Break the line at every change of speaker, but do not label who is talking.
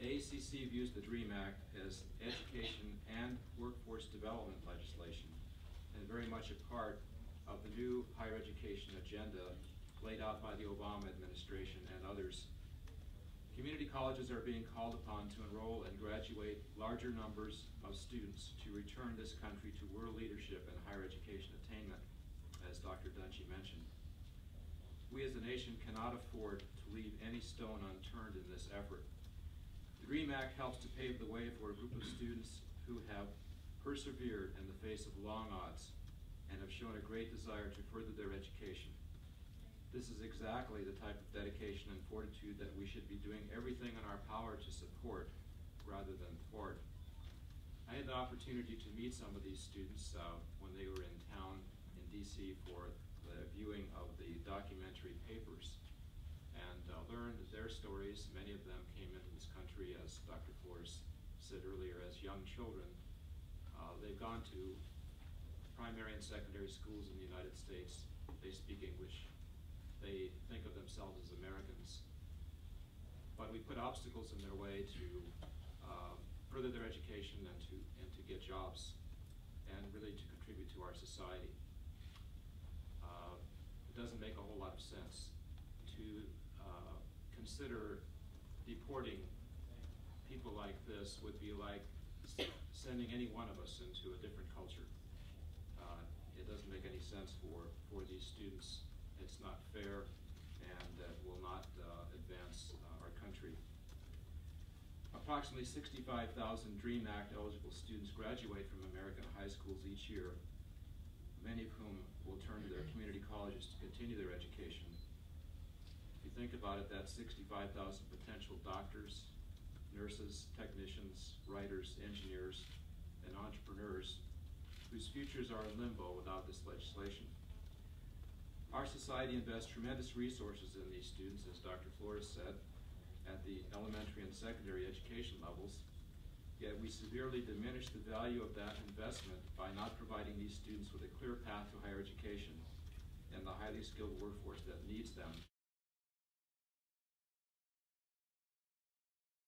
AACC views the DREAM Act as education and workforce development legislation, and very much a part of the new higher education agenda laid out by the Obama administration and others. Community colleges are being called upon to enroll and graduate larger numbers of students to return this country to world leadership in higher education attainment, as Dr. Dungy mentioned. We as a nation cannot afford to leave any stone unturned in this effort. The DREAM Act helps to pave the way for a group of students who have persevered in the face of long odds and have shown a great desire to further their education. This is exactly the type of dedication and fortitude that we should be doing everything in our power to support rather than thwart. I had the opportunity to meet some of these students when they were in town in DC for the viewing of the documentary Papers, and learned their stories. Many of them came into this country, as Dr. Flores said earlier, as young children. They've gone to primary and secondary schools in the United States. They speak English. They think of themselves as Americans. But we put obstacles in their way to further their education and to get jobs and really to contribute to our society. It doesn't make a whole lot of sense to consider deporting people like this would be like sending any one of us into a different culture. It doesn't make any sense for these students. It's not fair, and will not advance our country. Approximately 65,000 DREAM Act eligible students graduate from American high schools each year, many of whom will turn to their community colleges to continue their education. If you think about it, that's 65,000 potential doctors, nurses, technicians, writers, engineers, and entrepreneurs whose futures are in limbo without this legislation. Our society invests tremendous resources in these students, as Dr. Flores said, at the elementary and secondary education levels, yet we severely diminish the value of that investment by not providing these students with a clear path to higher education and the highly skilled workforce that needs them